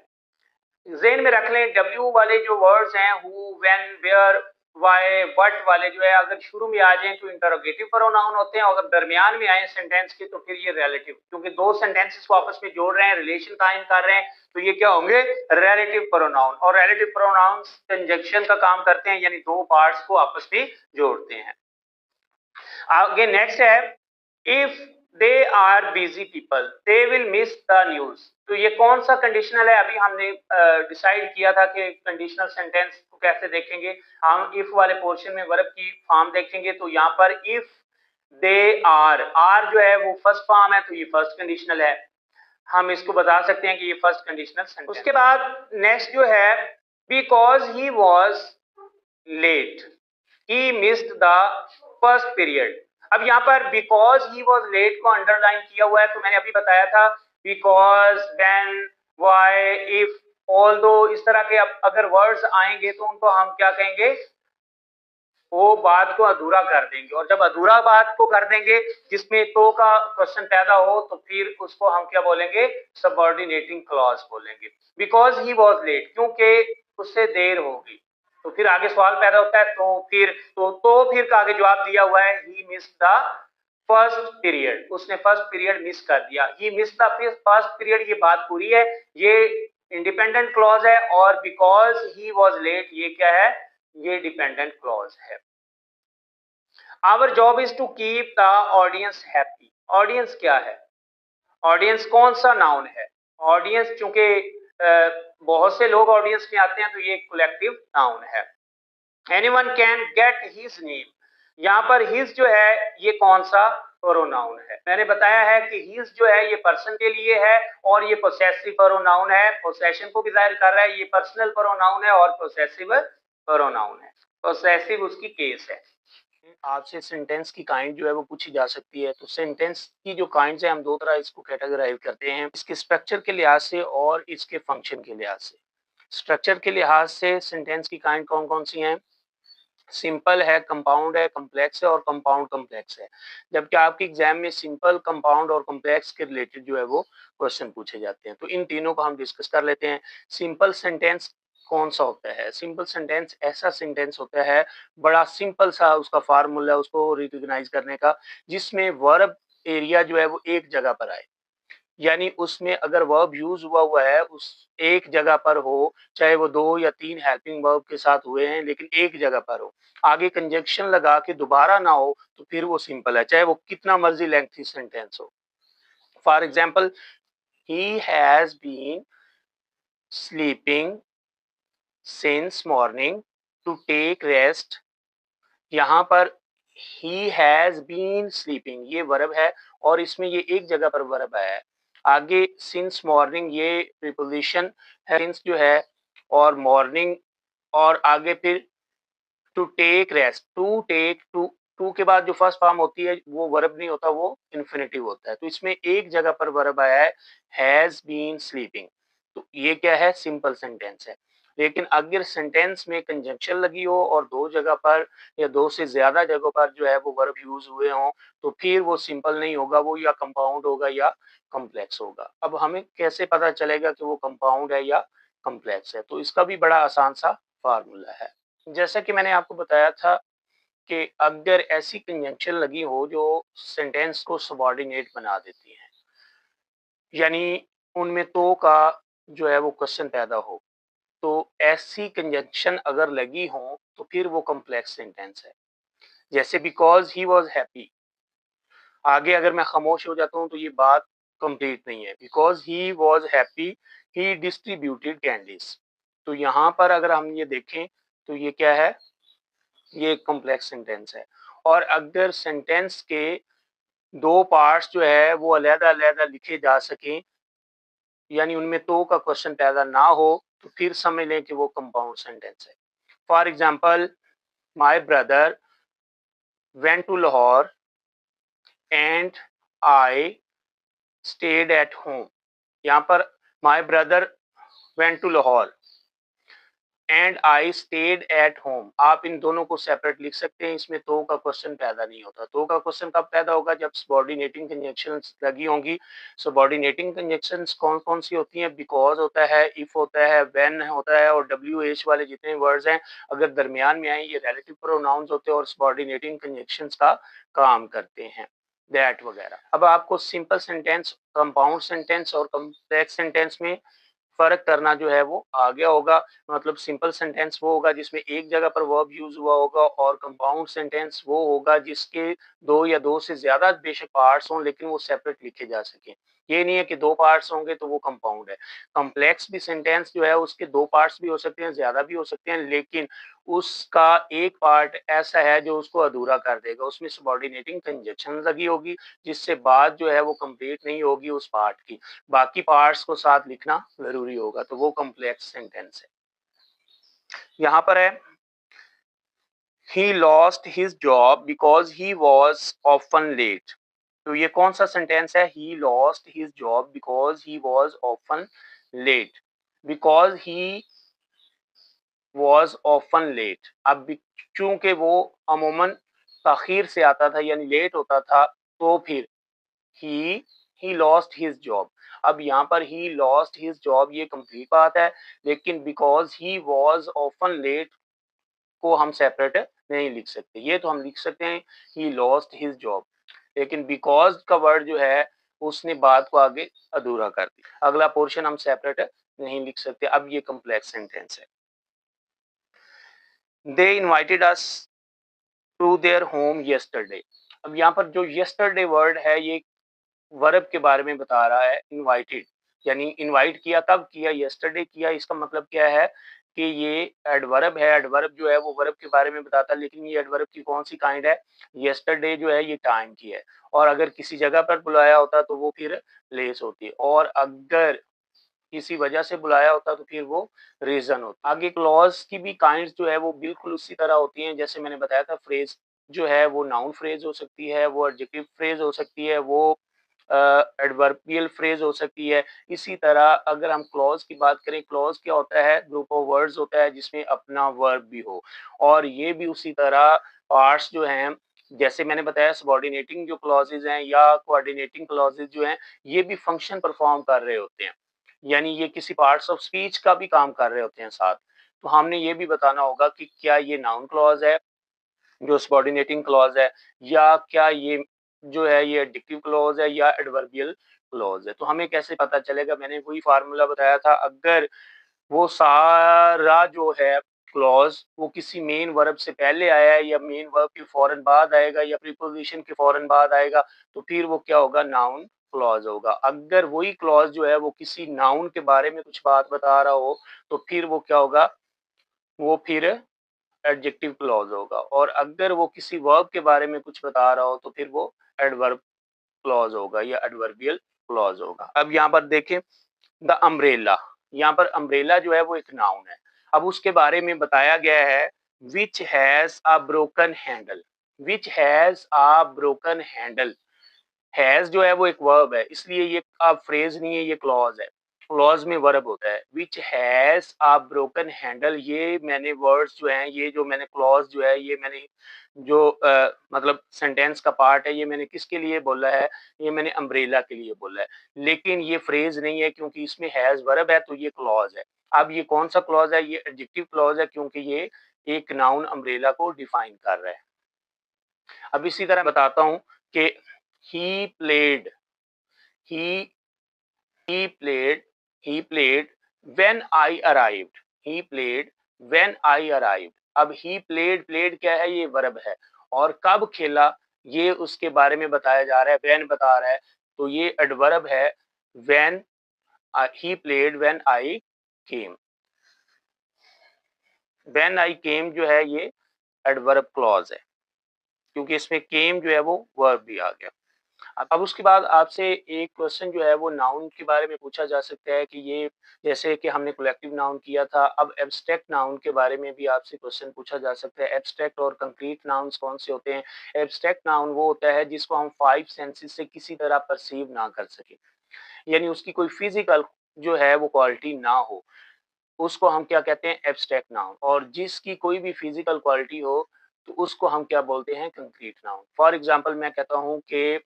ज़हन में रख लें, W वाले जो वर्ड्स हैं, who, when, where, why, what वाले जो है, अगर शुरू में आ जाएं तो इंटरोगेटिव प्रोनाउन होते हैं, और अगर दरमियान में आए सेंटेंस के तो फिर ये रिलेटिव, क्योंकि दो सेंटेंसेस को आपस में जोड़ रहे हैं, रिलेशन कायम कर रहे हैं, तो ये क्या होंगे, रिलेटिव प्रोनाउन। और रिलेटिव प्रोनाउंस कंजंक्शन का काम करते हैं, यानी दो पार्ट्स को आपस में जोड़ते हैं। आगे नेक्स्ट है, if they are busy people they will miss the news. तो ये कौन सा कंडीशनल है, अभी हमने डिसाइड किया था कि कंडीशनल सेंटेंस को कैसे देखेंगे। हम इफ वाले पोर्शन में वर्ब की फॉर्म देखेंगे, तो यहाँ पर इफ दे आर जो है वो फर्स्ट फॉर्म है, तो ये फर्स्ट कंडीशनल है, हम इसको बता सकते हैं कि ये फर्स्ट कंडीशनल सेंटेंस। उसके बाद नेक्स्ट जो है, because he was late he missed the first period. अब यहाँ पर बिकॉज ही वॉज लेट को अंडरलाइन किया हुआ है, तो मैंने अभी बताया था because, when, why, if, although, इस तरह के अब अगर वर्ड्स आएंगे तो उनको हम क्या कहेंगे, वो बात को अधूरा कर देंगे। और जब अधूरा बात को कर देंगे जिसमें तो का क्वेश्चन पैदा हो, तो फिर उसको हम क्या बोलेंगे, सबऑर्डिनेटिंग क्लॉज बोलेंगे। बिकॉज ही वॉज लेट, क्योंकि उससे देर होगी, तो फिर आगे सवाल पैदा होता है, तो फिर का आगे जवाब दिया हुआ है, ही मिस्ड द फर्स्ट पीरियड, उसने फर्स्ट पीरियड मिस कर दिया। ही मिस्ड द फर्स्ट पीरियड, ये बात पूरी है, ये इंडिपेंडेंट क्लॉज है। और बिकॉज ही वॉज लेट, ये क्या है, ये डिपेंडेंट क्लॉज है। Our job is to keep the audience happy. Audience क्या है, ऑडियंस कौन सा नाउन है, ऑडियंस चूंकि बहुत से लोग ऑडियंस में आते हैं, तो ये कलेक्टिव नाउन है। Anyone can get his name, यहाँ पर हिज जो है ये कौन सा प्रोनाउन है। मैंने बताया है कि हीज जो है ये पर्सन के लिए है और ये पोसेसिव प्रोनाउन है, पोसेशन को भी जाहिर कर रहा है। ये पर्सनल प्रोनाउन है और पोसेसिव प्रोनाउन है, पोसेसिव उसकी केस है। आपसे सेंटेंस की काइंड जो है वो पूछी जा सकती है। तो सेंटेंस की जो काइंड्स है हम दो तरह इसको कैटेगराइज करते हैं, इसके स्ट्रक्चर के लिहाज से और इसके फंक्शन के लिहाज से। स्ट्रक्चर के लिहाज से सेंटेंस की काइंड कौन कौन सी हैं? सिंपल है, कंपाउंड है, कॉम्प्लेक्स है और कंपाउंड कॉम्प्लेक्स है। जबकि आपके एग्जाम में सिंपल, कंपाउंड और कॉम्प्लेक्स के रिलेटेड जो है वो क्वेश्चन पूछे जाते हैं। तो इन तीनों को हम डिस्कस कर लेते हैं। सिंपल सेंटेंस कौन सा होता है? सिंपल सेंटेंस ऐसा सेंटेंस होता है, बड़ा सिंपल सा उसका फार्मूला उसको रिकॉग्नाइज करने का, जिसमें वर्ब एरिया जो है वो एक जगह पर आए। यानी उसमें अगर वर्ब यूज हुआ है उस एक जगह पर हो, चाहे वो 2 या 3 हेल्पिंग वर्ब के साथ हुए हैं, लेकिन एक जगह पर हो, आगे कंजंक्शन लगा के दोबारा ना हो, तो फिर वो सिंपल है, चाहे वो कितना मर्जी लेंथी सेंटेंस हो। For example, he has been sleeping since morning to take rest. यहाँ पर ही हैज बीन स्लीपिंग ये वर्ब है और इसमें ये एक जगह पर वर्ब है। आगे सिंस मॉर्निंग ये प्रीपोजिशन है, सिंस जो है और मॉर्निंग, और आगे फिर टू टेक रेस्ट, टू के बाद जो फर्स्ट फॉर्म होती है वो वर्ब नहीं होता, वो इन्फिनेटिव होता है। तो इसमें एक जगह पर वर्ब आया है, हैज बीन स्लीपिंग। तो ये क्या है? सिंपल सेंटेंस है। लेकिन अगर सेंटेंस में कंजंक्शन लगी हो और दो जगह पर या दो से ज्यादा जगहों पर जो है वो वर्ब यूज हुए हों, तो फिर वो सिंपल नहीं होगा, वो या कंपाउंड होगा या कॉम्प्लेक्स होगा। अब हमें कैसे पता चलेगा कि वो कंपाउंड है या कॉम्प्लेक्स है? तो इसका भी बड़ा आसान सा फार्मूला है। जैसा कि मैंने आपको बताया था कि अगर ऐसी कंजंक्शन लगी हो जो सेंटेंस को सबऑर्डिनेट बना देती है, यानी उनमें तो का जो है वो क्वेश्चन पैदा हो, तो ऐसी कंजंक्शन अगर लगी हो तो फिर वो कॉम्प्लेक्स सेंटेंस है। जैसे बिकॉज ही वॉज हैप्पी, आगे अगर मैं खामोश हो जाता हूँ तो ये बात कंप्लीट नहीं है। Because he was happy he distributed candies, तो यहाँ पर अगर हम ये देखें तो ये क्या है? ये एक कॉम्प्लेक्स सेंटेंस है। और अगर सेंटेंस के दो पार्ट्स जो है वो अलग-अलग लिखे जा सकें, यानी उनमें तो का क्वेश्चन पैदा ना हो, तो फिर समझ लें कि वो कंपाउंड सेंटेंस है। For example, my brother went to Lahore and I stayed at home. यहाँ पर my brother went to Lahore and I stayed at home, आप इन दोनों को सेपरेट लिख सकते हैं, इसमें तो का क्वेश्चन पैदा नहीं होता। तो का क्वेश्चन कब पैदा होगा? जब सबऑर्डिनेटिंग कंजंक्शंस लगी होंगी। सबऑर्डिनेटिंग कंजंक्शंस कौन कौन सी होती हैं? बिकॉज होता है, इफ होता है, व्हेन होता है और डब्ल्यू एच वाले जितने वर्ड्स हैं, अगर दरमियान में आए ये रिलेटिव प्रोनाउंस होते हैं और सबऑर्डिनेटिंग कंजंक्शंस का काम करते हैं, दैट वगैरह। अब आपको सिंपल सेंटेंस, कंपाउंड सेंटेंस और कॉम्प्लेक्स सेंटेंस में फर्क करना जो है वो आ गया होगा। मतलब सिंपल सेंटेंस वो होगा जिसमें एक जगह पर वर्ब यूज हुआ होगा, और कंपाउंड सेंटेंस वो होगा जिसके दो या दो से ज्यादा बेशक पार्ट्स हों, लेकिन वो सेपरेट लिखे जा सके। ये नहीं है कि दो पार्ट्स होंगे तो वो कंपाउंड है। कॉम्प्लेक्स भी सेंटेंस जो है उसके दो पार्ट्स भी हो सकते हैं, ज्यादा भी हो सकते हैं, लेकिन उसका एक पार्ट ऐसा है जो उसको अधूरा कर देगा, उसमें सबऑर्डिनेटिंग कंजंक्शन लगी होगी, जिससे बात जो है वो कंप्लीट नहीं होगी उस पार्ट की, बाकी पार्ट्स को साथ लिखना जरूरी होगा, तो वो कॉम्प्लेक्स सेंटेंस है। यहाँ पर है, he lost his job because he was often late। तो ये कौन सा सेंटेंस है? he lost his job because he was often late, because he was often late। अब चूंकि वो अमूमन ताखीर से आता था यानी लेट होता था, तो फिर he he lost his job। अब यहाँ पर he lost his job ये कंप्लीट बात है, लेकिन because he was often late को हम सेपरेट नहीं लिख सकते। ये तो हम लिख सकते हैं he lost his job, लेकिन because का वर्ड जो है उसने बात को आगे अधूरा कर दिया। अगला पोर्शन हम सेपरेट नहीं लिख सकते। अब ये कॉम्प्लेक्स सेंटेंस है। They invited us to their home yesterday। अब यहाँ पर जो yesterday वर्ड है ये वर्ब के बारे में बता रहा है, इनवाइटेड, यानी इनवाइट किया, कब किया? यस्टरडे किया। इसका मतलब क्या है? कि ये एडवर्ब है, एडवर्ब जो है वो वर्ब के बारे में बताता है, लेकिन ये एडवर्ब की कौन सी काइंड है, यस्टरडे जो है ये टाइम की है, और अगर किसी जगह पर बुलाया होता तो वो फिर प्लेस होती है, और अगर किसी वजह से बुलाया होता तो फिर वो रीजन होता। आगे क्लॉज की भी काइंड्स जो है वो बिल्कुल उसी तरह होती हैं, जैसे मैंने बताया था फ्रेज जो है वो नाउन फ्रेज हो सकती है, वो एडजेक्टिव फ्रेज हो सकती है, वो एडवर्बियल फ्रेज हो सकती है। इसी तरह अगर हम क्लॉज की बात करें, क्लॉज क्या होता है, ग्रुप ऑफ वर्ड्स होता है जिसमें अपना वर्ब भी हो, और ये भी उसी तरह पार्ट्स जो हैं, जैसे मैंने बताया सबऑर्डिनेटिंग जो क्लॉजेज हैं या कोऑर्डिनेटिंग क्लॉजेज जो हैं, ये भी फंक्शन परफॉर्म कर रहे होते हैं, यानी ये किसी पार्ट्स ऑफ स्पीच का भी काम कर रहे होते हैं साथ। तो हमने ये भी बताना होगा कि क्या ये नाउन क्लॉज है जो सबऑर्डिनेटिंग क्लॉज है, या क्या ये जो है ये एडजेक्टिव क्लॉज है या एडवर्बियल क्लॉज है। तो हमें कैसे पता चलेगा, मैंने वही फार्मूला बताया था, अगर वो सारा जो है क्लॉज वो किसी मेन वर्ब से पहले आया है या मेन वर्ब के फौरन बाद आएगा या प्रीपोजिशन के फौरन बाद आएगा, तो फिर वो क्या होगा, नाउन क्लॉज होगा। अगर वही क्लॉज जो है वो किसी नाउन के बारे में कुछ बात बता रहा हो तो फिर वो क्या होगा, वो फिर एडजेक्टिव क्लॉज होगा, और अगर वो किसी वर्ब के बारे में कुछ बता रहा हो तो फिर वो एडवर्ब क्लॉज होगा या एडवर्बियल क्लॉज होगा। अब यहाँ पर देखें द अम्ब्रेला, यहाँ पर अम्ब्रेला जो है वो एक नाउन है। अब उसके बारे में बताया गया है which has a broken handle, which has a broken handle, has जो है वो एक वर्ब है, इसलिए ये अब फ्रेज नहीं है, ये क्लॉज है, क्लॉज में वर्ब होता है। Which has a broken handle, ये मैंने वर्ड्स जो हैं, ये जो मैंने क्लॉज जो है ये मैंने जो मतलब सेंटेंस का पार्ट है, ये मैंने किसके लिए बोला है, ये मैंने अम्ब्रेला के लिए बोला है, लेकिन ये फ्रेज नहीं है क्योंकि इसमें हैज वर्ब है, तो ये क्लॉज है। अब ये कौन सा क्लॉज है, ये एडजेक्टिव क्लॉज है क्योंकि ये एक नाउन अम्ब्रेला को डिफाइन कर रहा है। अब इसी तरह बताता हूं कि he played, he he played he played when I arrived, he played when I arrived। अब he played क्या है, ये वर्ब है, और कब खेला ये उसके बारे में बताया जा रहा है, when बता रहा है, तो ये एडवर्ब है when he played when I came। when I came जो है ये एडवर्ब क्लॉज है क्योंकि इसमें came जो है वो वर्ब भी आ गया। अब उसके बाद आपसे एक क्वेश्चन जो है वो नाउन के बारे में पूछा जा सकता है कि ये, जैसे कि हमने कलेक्टिव नाउन किया था, अब एब्स्ट्रैक्ट नाउन के बारे में भी आपसे क्वेश्चन पूछा जा सकता है। एब्स्ट्रैक्ट और कंक्रीट नाउन्स कौन से होते हैं? एब्स्ट्रैक्ट नाउन वो होता है जिसको हम 5 सेंसेस से किसी तरह परसीव ना कर सके, यानी उसकी कोई फिजिकल जो है वो क्वालिटी ना हो, उसको हम क्या कहते हैं, एब्स्ट्रैक्ट नाउन। और जिसकी कोई भी फिजिकल क्वालिटी हो तो उसको हम क्या बोलते हैं, कंक्रीट नाउन। फॉर एग्जांपल मैं कहता हूं कि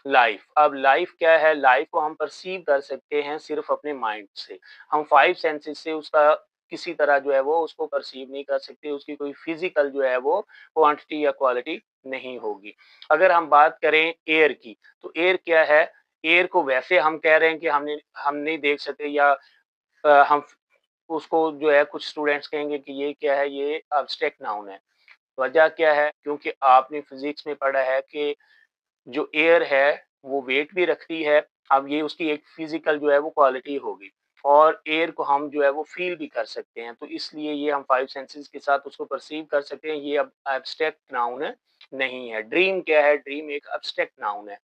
लाइफ, अब लाइफ क्या है, लाइफ को हम परसीव कर सकते हैं सिर्फ अपने माइंड से, हम 5 सेंसेस से उसका किसी तरह जो है वो उसको परसीव नहीं कर सकते, उसकी कोई फिजिकल जो है वो क्वांटिटी या क्वालिटी नहीं होगी। अगर हम बात करें एयर की, तो एयर क्या है, एयर को वैसे हम कह रहे हैं कि हम नहीं देख सकते, या हम उसको जो है कुछ स्टूडेंट्स कहेंगे कि ये क्या है, ये एब्स्ट्रैक्ट नाउन है। वजह क्या है, क्योंकि आपने फिजिक्स में पढ़ा है कि जो एयर है वो वेट भी रखती है। अब ये उसकी एक फिजिकल जो है वो क्वालिटी होगी, और एयर को हम जो है वो फील भी कर सकते हैं, तो इसलिए ये हम 5 सेंसेस के साथ उसको परसीव कर सकते हैं। ये अब एब्स्ट्रैक्ट नाउन नहीं है। ड्रीम क्या है, ड्रीम एक एब्स्ट्रैक्ट नाउन है।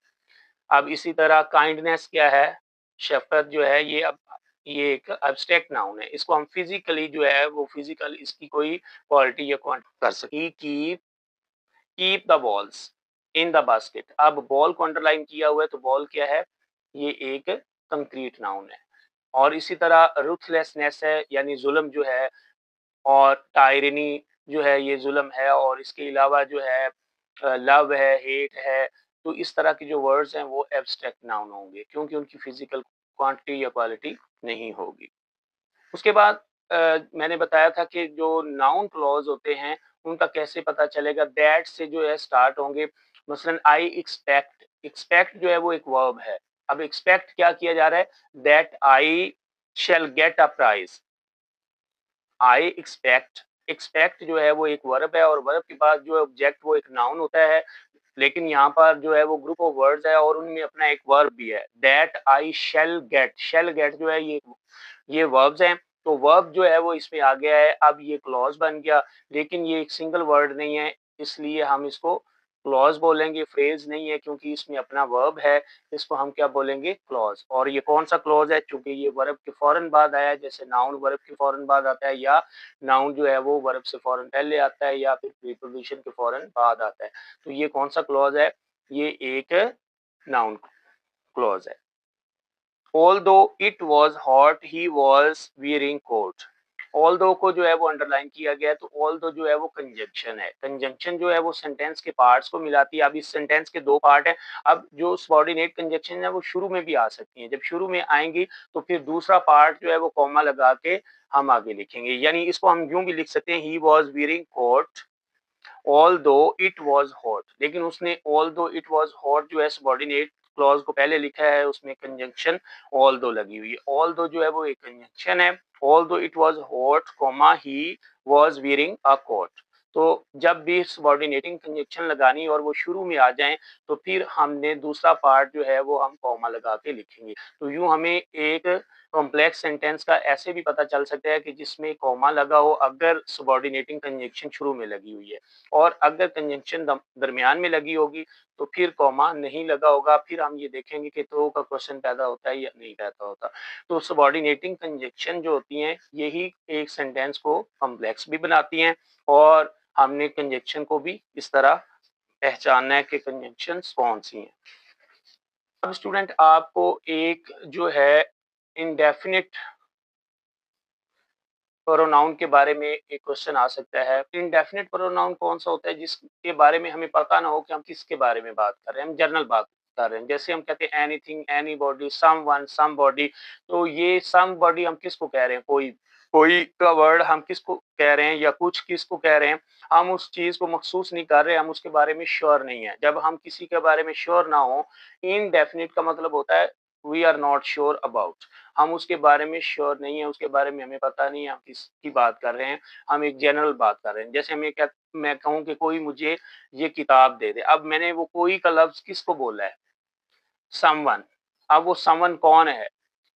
अब इसी तरह काइंडनेस क्या है, शफकत जो है, ये एक एब्स्ट्रैक्ट नाउन है, इसको हम फिजिकली जो है वो फिजिकल इसकी कोई क्वालिटी या क्वांटिटी कर सकते हैं। Keep the balls in the basket, अब बॉल को अंडरलाइन किया हुआ है तो बॉल क्या है, ये एक कंक्रीट नाउन है। और इसी तरह रुथलेसनेस है, यानी जुल्म जो है, और टायरनी जो है ये जुल्म है, और इसके अलावा जो है लव है, हेट है, तो इस तरह के जो वर्ड्स हैं वो एब्स्ट्रैक्ट नाउन होंगे क्योंकि उनकी फिजिकल क्वांटिटी या क्वालिटी नहीं होगी। उसके बाद मैंने बताया था कि जो नाउन क्लॉज होते हैं उनका कैसे पता चलेगा, दैट से जो है स्टार्ट होंगे। मसलन आई एक्सपेक्ट, एक्सपेक्ट जो है वो एक वर्ब है। अब एक्सपेक्ट क्या किया जा रहा है, that I shall get a prize, I expect, expect जो है वो एक वर्ब है, और वर्ब के बाद जो ऑब्जेक्ट वो एक नाउन होता है, लेकिन यहाँ पर जो है वो ग्रुप ऑफ वर्ड्स है और उनमें अपना एक वर्ब भी है, that I shall gate. Shell gate जो है ये वर्ब्स हैं, तो वर्ब जो है वो इसमें आ गया है। अब ये क्लॉज बन गया, लेकिन ये एक सिंगल वर्ड नहीं है, इसलिए हम इसको क्लॉज बोलेंगे, फ्रेज नहीं है, क्योंकि इसमें अपना वर्ब है। इसको हम क्या बोलेंगे? क्लॉज। और ये कौन सा क्लॉज है? चूंकि ये वर्ब के फौरन बाद आया है, जैसे नाउन वर्ब के फौरन बाद आता है, या नाउन जो है वो वर्ब से फौरन पहले आता है, या फिर प्रीपोजिशन के फौरन बाद आता है। तो ये कौन सा क्लॉज है? ये एक नाउन क्लॉज है। Although it was hot, he was wearing coat. Although को जो है वो अंडरलाइन किया गया है, तो although जो है वो कंजंक्शन है। कंजंक्शन जो है वो सेंटेंस के पार्ट्स को मिलाती है। अब इस सेंटेंस के दो पार्ट हैं। अब जो सबऑर्डिनेट कंजंक्शन है वो शुरू में भी आ सकती है। जब शुरू में आएंगी तो फिर दूसरा पार्ट जो है वो कॉमा लगा के हम आगे लिखेंगे। यानी इसको हम यूं भी लिख सकते हैं, he was wearing coat although it was hot। लेकिन उसने although it was hot जो है सबऑर्डिनेट क्लॉज को पहले लिखा है, उसमें कंजंक्शन although लगी हुई है। although जो है वो एक कंजंक्शन है। although it was hot, he was wearing a coat। तो जब भी सबऑर्डिनेटिंग कंजंक्शन लगानी और वो शुरू में आ जाएं, तो फिर हमने दूसरा पार्ट जो है वो हम कॉमा लगा के लिखेंगे। तो यूं हमें एक कॉम्प्लेक्स सेंटेंस का ऐसे भी पता चल सकता है कि जिसमें कॉमा लगा हो अगर सबऑर्डिनेटिंग कंजंक्शन शुरू में लगी हुई है, और अगर कंजंक्शन दरमियान में लगी होगी तो फिर कॉमा नहीं लगा होगा। फिर हम ये देखेंगे कि तो का क्वेश्चन पैदा होता है या नहीं पैदा होता। तो सबऑर्डिनेटिंग कंजंक्शन जो होती हैं, यही एक सेंटेंस को कॉम्प्लेक्स भी बनाती हैं, और हमने कंजंक्शन को भी इस तरह पहचानना है कि कंजंक्शंस कौन सी हैं। अब स्टूडेंट आपको एक जो है इंडेफिनिट प्रोनाउन के बारे में एक क्वेश्चन आ सकता है। इंडेफिनिट प्रोनाउन कौन सा होता है? जिसके बारे में हमें पता ना हो कि हम किसके बारे में बात कर रहे हैं, हम जनरल बात कर रहे हैं। जैसे हम कहते हैं एनीथिंग, एनीबॉडी, समवन, समबॉडी। तो ये समबॉडी हम किसको कह रहे हैं? कोई कोई का वर्ड हम किसको कह रहे हैं, या कुछ किसको कह रहे हैं? हम उस चीज को महसूस नहीं कर रहे, हम उसके बारे में श्योर नहीं है। जब हम किसी के बारे में श्योर ना हो, इनडेफिनिट का मतलब होता है we are not sure about. हम उसके बारे में श्योर नहीं है, उसके बारे में हमें पता नहीं है हम किसकी बात कर रहे हैं, हम एक जनरल बात कर रहे हैं। जैसे मैं कहूँ कि कोई मुझे ये किताब दे दे। अब मैंने वो कोई का लफ्ज किसको बोला है? समवन। अब वो समवन कौन है?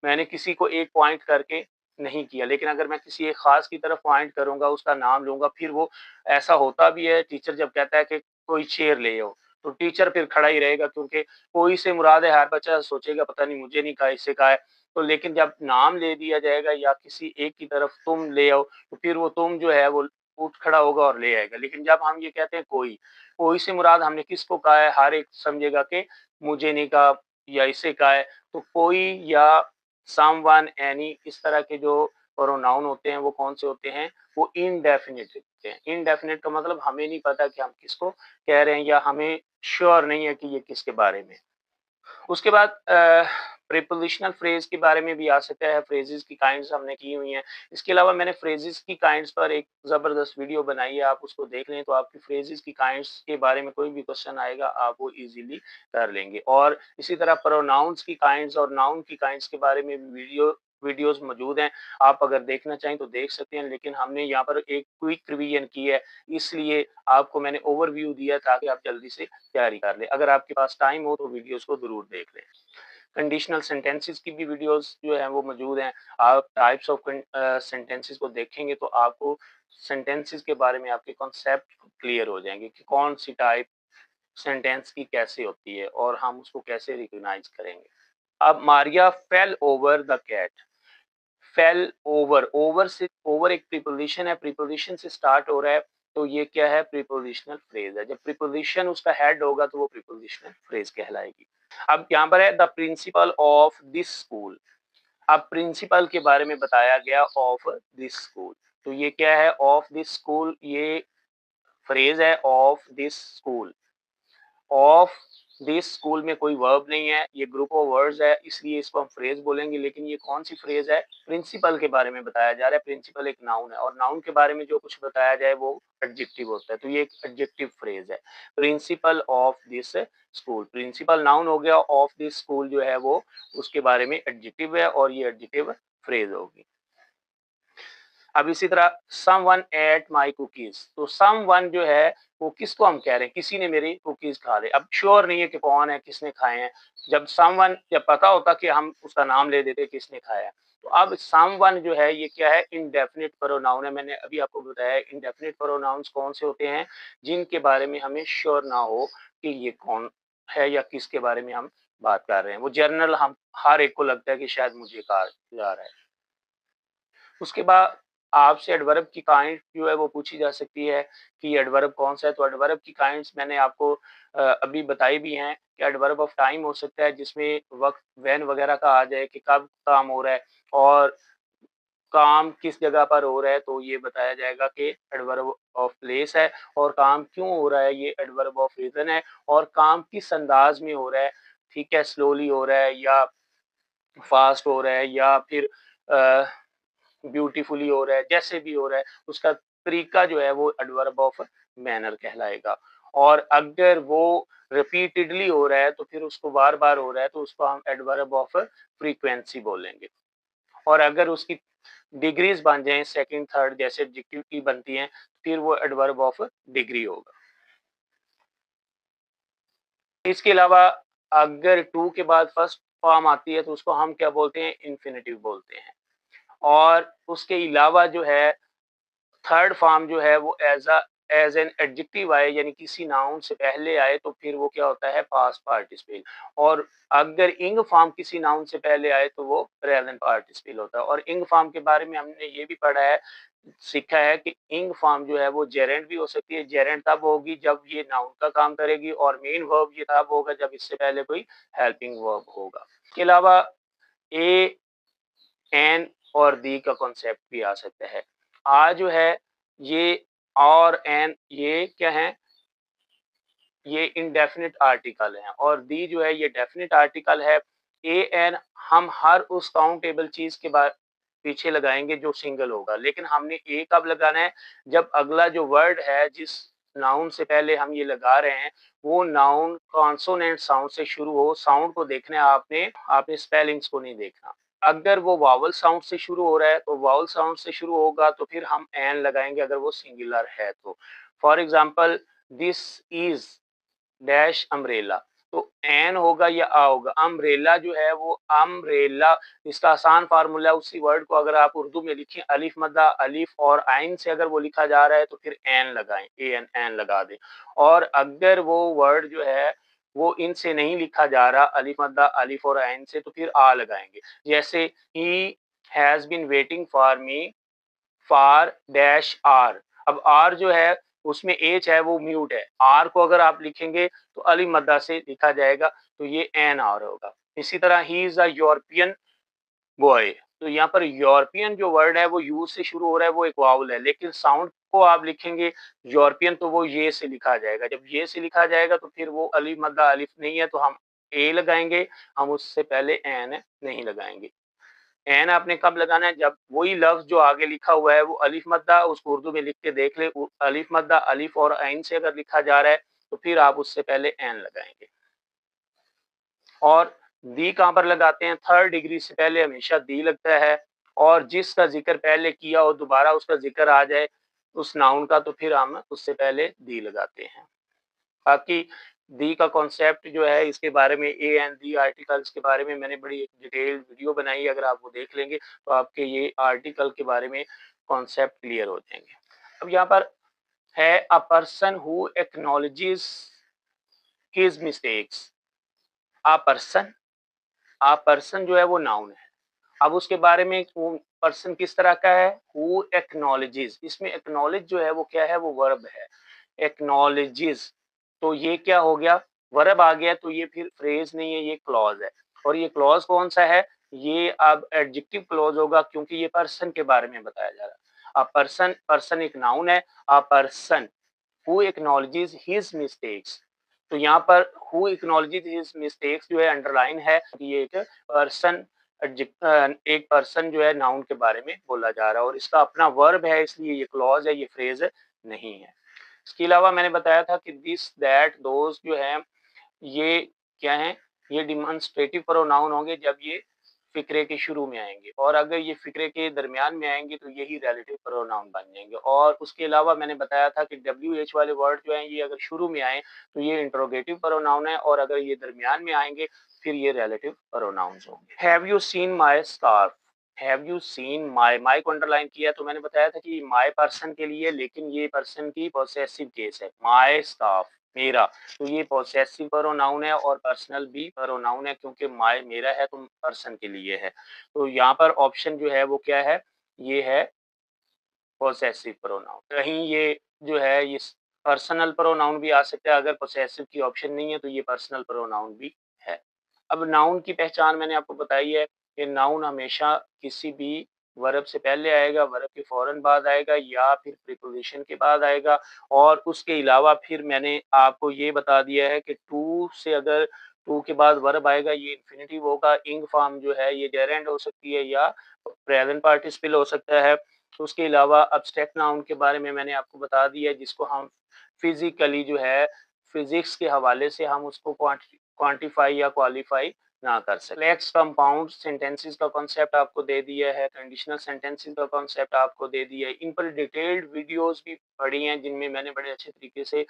मैंने किसी को एक पॉइंट करके नहीं किया, लेकिन अगर मैं किसी एक खास की तरफ पॉइंट करूंगा, उसका नाम लूंगा, फिर वो ऐसा होता भी है। टीचर जब कहता है कि कोई चेयर ले आओ, तो टीचर फिर खड़ा ही रहेगा, क्योंकि कोई से मुराद है। हर बच्चा सोचेगा पता नहीं मुझे नहीं कहा, इससे कहा है। तो लेकिन जब नाम ले दिया जाएगा या किसी एक की तरफ तुम ले आओ, तो फिर वो तुम जो है वो उठ खड़ा होगा और ले आएगा। लेकिन जब हम ये कहते हैं कोई से मुराद हमने किसको कहा है, हर एक समझेगा कि मुझे नहीं कहा या इसे कहा है। तो कोई या समवन, एनी, इस तरह के जो प्रोनाउन होते हैं वो कौन से होते हैं? वो इनडेफिनिट होते हैं। इनडेफिनिट का मतलब हमें नहीं पता कि हम किसको कह रहे हैं, या हमें श्योर नहीं है कि ये किसके बारे में। उसके बाद प्रीपोजिशनल फ्रेज के बारे में भी आ सकता है। फ्रेजेस की काइंड्स हमने की हुई हैं। इसके अलावा मैंने फ्रेजेस की काइंड्स पर एक जबरदस्त वीडियो बनाई है, आप उसको देख लें तो आपकी फ्रेजेस की काइंड्स के बारे में कोई भी क्वेश्चन आएगा आप वो इजीली कर लेंगे। और इसी तरह प्रोनाउंस की काइंड्स और नाउन की काइंड्स के बारे में भी वीडियोस मौजूद हैं। आप अगर देखना चाहें तो देख सकते हैं, लेकिन हमने यहाँ पर एक क्विक रिवीजन की है, इसलिए आपको मैंने ओवरव्यू दिया ताकि आप जल्दी से तैयारी कर लें। अगर आपके पास टाइम हो तो वीडियोस को जरूर देख लें। कंडीशनल सेंटेंसेस की भी वीडियोस जो है वो मौजूद हैं। आप टाइप्स ऑफ सेंटेंसेस को देखेंगे तो आपको सेंटेंसेस के बारे में आपके कॉन्सेप्ट क्लियर हो जाएंगे कि कौन सी टाइप सेंटेंस की कैसे होती है और हम उसको कैसे रिकॉग्नाइज करेंगे। अब Maria fell over the cat. Fell over, over से ओवर एक प्रीपोजिशन है, प्रीपोजिशन से स्टार्ट हो रहा है, तो ये क्या है? प्रीपोजिशनल फ्रेज है। जब प्रीपोजिशन उसका हेड होगा तो वो प्रीपोजिशनल फ्रेज कहलाएगी। अब यहाँ पर है the principal of this school. अब प्रिंसिपल के बारे में बताया गया ऑफ दिस स्कूल, तो ये क्या है? ऑफ दिस स्कूल, ये फ्रेज है of this school. Of this school में कोई वर्ब नहीं है, ये ग्रुप ऑफ वर्ड्स है, इसलिए इसको हम फ्रेज बोलेंगे। लेकिन ये कौन सी फ्रेज है? प्रिंसिपल के बारे में बताया जा रहा है। प्रिंसिपल एक नाउन है, और नाउन के बारे में जो कुछ बताया जाए वो एडजेक्टिव होता है, तो ये एक एडजेक्टिव फ्रेज है। Principal of this school, principal noun हो गया, ऑफ दिस स्कूल जो है वो उसके बारे में एडजेक्टिव है, और ये एडजेक्टिव फ्रेज होगी। अब इसी तरह समवन एट माय कुकीज, तो समवन जो है वो किसको हम कह रहे हैं? किसी ने मेरी कुकीज खा ली। अब श्योर नहीं है कि कौन है, किसने खाए हैं। जब समवन, जब पता होता कि हम उसका नाम ले देते किसने खाया है। तो अब समवन जो है ये क्या है, इंडेफिनिट प्रोनाउन है। मैंने अभी आपको बताया इंडेफिनिट प्रोनाउंस कौन से होते हैं, जिनके बारे में हमें श्योर ना हो कि ये कौन है या किसके बारे में हम बात कर रहे हैं। वो जनरल हम हर एक को लगता है कि शायद मुझे कहा जा रहा है। उसके बाद आपसे एडवर्ब की काइंड जो है वो पूछी जा सकती है कि एडवर्ब कौन सा है। तो एडवर्ब की काइंड्स मैंने आपको अभी बताई भी हैं कि एडवर्ब ऑफ टाइम हो सकता है जिसमें वक्त व्हेन वगैरह का आ जाए कि कब काम हो रहा है, और काम किस जगह पर हो रहा है तो ये बताया जाएगा कि एडवर्ब ऑफ प्लेस है, और काम क्यों हो रहा है ये एडवर्ब ऑफ रीजन है, और काम किस अंदाज में हो रहा है, ठीक है, स्लोली हो रहा है या फास्ट हो रहा है या फिर ब्यूटीफुली हो रहा है, जैसे भी हो रहा है उसका तरीका जो है वो एडवर्ब ऑफ मैनर कहलाएगा। और अगर वो रिपीटेडली हो रहा है तो फिर उसको बार बार हो रहा है तो उसको हम एडवर्ब ऑफ फ्रीक्वेंसी बोलेंगे। और अगर उसकी डिग्रीज बन जाए सेकंड थर्ड जैसे एडजेक्टिव की बनती हैं, फिर वो एडवर्ब ऑफ डिग्री होगा। इसके अलावा अगर टू के बाद फर्स्ट फॉर्म आती है तो उसको हम क्या बोलते हैं, इन्फिनेटिव बोलते हैं। और उसके अलावा जो है थर्ड फॉर्म जो है वो एज एन एडजेक्टिव आए यानी किसी नाउन से पहले आए तो फिर वो क्या होता है, पास्ट पार्टिसिपल। और अगर इंग फॉर्म किसी नाउन से पहले आए तो वो प्रेजेंट पार्टिसिपल होता है। और इंग फॉर्म के बारे में हमने ये भी पढ़ा है, सीखा है कि इंग फॉर्म जो है वो जेरेंट भी हो सकती है। जेरेंट तब होगी जब ये नाउन का काम करेगी, और मेन वर्ब ये तब होगा जब इससे पहले कोई हेल्पिंग वर्ब होगा। इसके अलावा ए एन और दी का कॉन्सेप्ट भी आ सकता है। आ जो है ये और एन ये क्या है, ये इनडेफिनिट आर्टिकल है, और दी जो है ये डेफिनिट आर्टिकल है। ए एन हम हर उस काउंटेबल चीज के बाद पीछे लगाएंगे जो सिंगल होगा, लेकिन हमने ए कब लगाना है, जब अगला जो वर्ड है जिस नाउन से पहले हम ये लगा रहे हैं वो नाउन कॉन्सोनेंट साउंड से शुरू हो। साउंड को देखना है आपने, आपने स्पेलिंग्स को नहीं देखना। अगर वो वावल साउंड से शुरू हो रहा है तो वावल साउंड से शुरू होगा तो फिर हम एन लगाएंगे अगर वो सिंगुलर है तो। For example this is dash umbrella, तो एन होगा या आ होगा। अम्ब्रेला जो है वो अम्ब्रेला, इसका आसान फार्मूला है, उसी वर्ड को अगर आप उर्दू में लिखें अलिफ मद्दा अलिफ और आइन से अगर वो लिखा जा रहा है तो फिर एन लगाएं, ए एन एन लगा दें। और अगर वो वर्ड जो है वो इनसे नहीं लिखा जा रहा अलिफ मद्दा अलिफ और आइन से तो फिर आ लगाएंगे। जैसे ही has been waiting for me for dash R, अब आर जो है उसमें एच है वो म्यूट है, आर को अगर आप लिखेंगे तो अली मद्दा से लिखा जाएगा तो ये एन आर होगा। इसी तरह ही इज अ यूरोपियन बॉय, तो यहाँ पर यूरोपियन जो वर्ड है वो यू से शुरू हो रहा है, वो एक वावल है, लेकिन साउंड को आप लिखेंगे यूरोपियन तो वो ये से लिखा जाएगा। जब ये से लिखा जाएगा तो फिर वो अली मद्दा अलिफ नहीं है तो हम ए लगाएंगे, हम उससे पहले एन नहीं लगाएंगे। एन आपने कब लगाना है, जब वही लफ्ज जो आगे लिखा हुआ है वो अलिफ मद्दा, उसको उर्दू में लिख के देख ले, अलिफ मद्दा अलिफ और ऐन से अगर लिखा जा रहा है तो फिर आप उससे पहले एन लगाएंगे। और दी कहां पर लगाते हैं, थर्ड डिग्री से पहले हमेशा दी लगता है, और जिसका जिक्र पहले किया हो दोबारा उसका जिक्र आ जाए उस नाउन का तो फिर हम उससे पहले दी लगाते हैं। बाकी दी का कॉन्सेप्ट जो है इसके बारे में ए एंड दी आर्टिकल्स के बारे में मैंने बड़ी डिटेल वीडियो बनाई है, अगर आप वो देख लेंगे तो आपके ये आर्टिकल के बारे में कॉन्सेप्ट क्लियर हो जाएंगे। अब यहाँ पर है a person who acknowledges his mistakes. A person, a person जो है वो नाउन है। अब उसके बारे में वो पर्सन किस तरह का है, हु एक्नॉलेजेस, इसमें एक्नॉलेज जो है वो क्या है, वो वर्ब है। एक्नॉलेजेस, तो ये क्या हो गया, वर्ब आ गया, तो ये फिर फ्रेज नहीं है, ये क्लॉज है। और ये क्लॉज कौन सा है, ये अब एडजेक्टिव क्लॉज होगा क्योंकि ये पर्सन के बारे में बताया जा रहा है। अ पर्सन, पर्सन एक नाउन है। A person who acknowledges his mistakes, तो यहाँ पर हु एक्नॉलेजेस हिज मिस्टेक्स जो है अंडरलाइन है, ये एक पर्सन, एक पर्सन जो है नाउन के बारे में बोला जा रहा है और इसका अपना वर्ब है, इसलिए ये क्लॉज है, ये फ्रेज नहीं है। इसके अलावा मैंने बताया था कि दिस दैट दोज जो है ये क्या है, ये डिमॉन्स्ट्रेटिव प्रोनाउन होंगे जब ये फिक्रे के शुरू में आएंगे, और अगर ये फिक्रे के दरमियान में आएंगे तो यही रिलेटिव प्रोनाउन बन जाएंगे। और उसके अलावा मैंने बताया था कि डब्ल्यू एच वाले वर्ड जो हैं ये अगर शुरू में आए तो ये इंट्रोगेटिव प्रोनाउन है, और अगर ये दरमियान में आएंगे फिर ये रिलेटिव प्रोनाउंस होंगे। Have you seen my scarf, have you seen my, my को अंडरलाइन किया तो मैंने बताया था कि माई पर्सन के लिए, लेकिन ये पर्सन की पॉसेसिव केस है, माई स्टाफ मेरा, तो ये पॉसेसिव प्रोनाउन है और पर्सनल भी प्रोनाउन है, क्योंकि माई मेरा है तो पर्सन के लिए है। तो यहाँ पर ऑप्शन जो है वो क्या है, ये है पॉसेसिव प्रोनाउन। कहीं ये जो है ये पर्सनल प्रोनाउन भी आ सकता है, अगर पॉसेसिव की ऑप्शन नहीं है तो ये पर्सनल प्रोनाउन भी है। अब नाउन की पहचान मैंने आपको बताई है कि नाउन हमेशा किसी भी वर्ब से पहले आएगा, वर्ब के फौरन बाद आएगा या फिर प्रीपोजिशन के बाद आएगा, और उसके अलावा फिर मैंने आपको ये बता दिया है कि टू से अगर टू के बाद वर्ब आएगा ये इन्फिनिटिव होगा, इंग फॉर्म जो है ये जेरेंड हो सकती है या प्रेजेंट पार्टिसिपल हो सकता है। उसके अलावा एब्स्ट्रैक्ट नाउन के बारे में मैंने आपको बता दिया है, जिसको हम फिजिकली जो है फिजिक्स के हवाले से हम उसको क्वांटिफाई या क्वालिफाई ना कर सके। फ्लेक्स कंपाउंड सेंटेंसेस का कॉन्सेप्ट आपको दे दिया है, कंडीशनल सेंटेंसेस का कॉन्सेप्ट आपको दे दिया है, इन पर डिटेल्ड वीडियोस भी पड़ी हैं जिनमें मैंने बड़े अच्छे तरीके से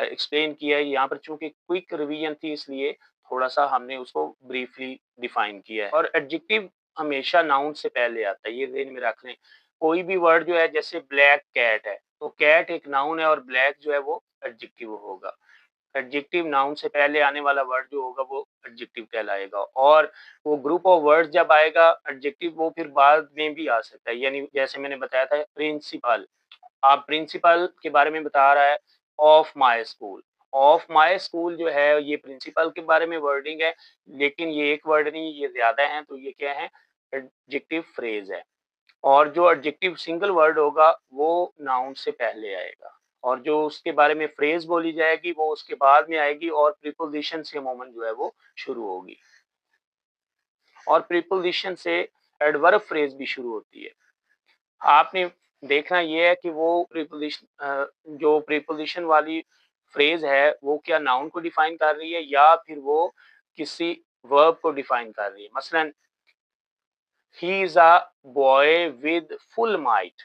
एक्सप्लेन किया है। यहाँ पर चूंकि क्विक रिवीजन थी इसलिए थोड़ा सा हमने उसको ब्रीफली डिफाइन किया है। और एडजेक्टिव हमेशा नाउन से पहले आता है, ये ध्यान में रख लें। कोई भी वर्ड जो है, जैसे ब्लैक कैट है तो कैट एक नाउन है और ब्लैक जो है वो एडजेक्टिव होगा। एडजेक्टिव नाउन से पहले आने वाला वर्ड जो होगा वो एडजेक्टिव कहलाएगा। और वो ग्रुप ऑफ वर्ड जब आएगा एडजेक्टिव, वो फिर बाद में भी आ सकता है। यानी जैसे मैंने बताया था प्रिंसिपल, आप प्रिंसिपल के बारे में बता रहा है, of my school, of my school जो है ये प्रिंसिपल के बारे में वर्डिंग है, लेकिन ये एक वर्ड नहीं, ये ज्यादा है, तो ये क्या है, एडजेक्टिव फ्रेज है। और जो एडजेक्टिव सिंगल वर्ड होगा वो नाउन से पहले आएगा, और जो उसके बारे में फ्रेज बोली जाएगी वो उसके बाद में आएगी, और प्रीपोजिशन से अमूमन जो है वो शुरू होगी। और प्रीपोजिशन से एडवर्ब फ्रेज भी शुरू होती है। आपने देखना ये है कि वो प्रीपोजिशन जो प्रीपोजिशन वाली फ्रेज है वो क्या नाउन को डिफाइन कर रही है या फिर वो किसी वर्ब को डिफाइन कर रही है। मसलन he is a boy with full might,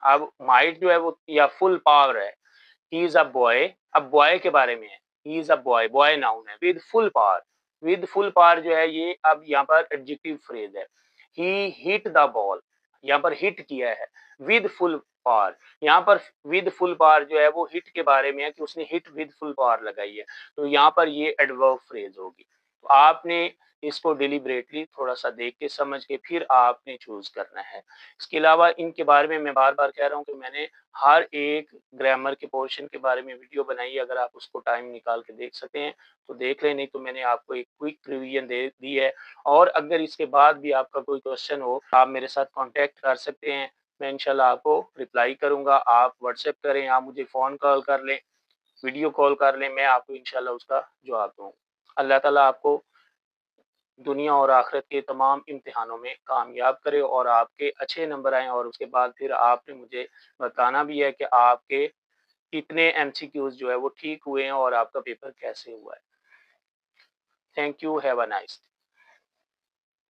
अब माइट जो है वो या फुल पावर है, ही इज अ बॉय, अब बॉय के बारे में है, he is a boy, boy noun है, with full power, with full power जो है ये अब यहाँ पर एडजेक्टिव फ्रेज है। ही हिट द बॉल, यहाँ पर हिट किया है, विद फुल पावर, यहाँ पर विद फुल पावर जो है वो हिट के बारे में है कि उसने हिट विद फुल पावर लगाई है, तो यहाँ पर ये एडवर्ब फ्रेज होगी। तो आपने इसको डिलिबरेटली थोड़ा सा देख के समझ के फिर आपने चूज करना है। इसके अलावा इनके बारे में मैं बार बार कह रहा हूँ कि मैंने हर एक ग्रामर के पोर्शन के बारे में वीडियो बनाई है, अगर आप उसको टाइम निकाल के देख सकते हैं तो देख लें, नहीं तो मैंने आपको एक क्विक रिवीजन दे दी है। और अगर इसके बाद भी आपका कोई क्वेश्चन हो आप मेरे साथ कांटेक्ट कर सकते हैं, मैं इंशाल्लाह आपको रिप्लाई करूंगा। आप व्हाट्सएप करें, आप मुझे फ़ोन कॉल कर लें, वीडियो कॉल कर लें, मैं आपको इंशाल्लाह उसका जवाब दूंगा। अल्लाह ताला आपको दुनिया और आखिरत के तमाम इम्तिहानों में कामयाब करे और आपके अच्छे नंबर आए, और उसके बाद फिर आपने मुझे बताना भी है कि आपके कितने एमसीक्यूज जो है वो ठीक हुए हैं और आपका पेपर कैसे हुआ है। Thank you, have a nice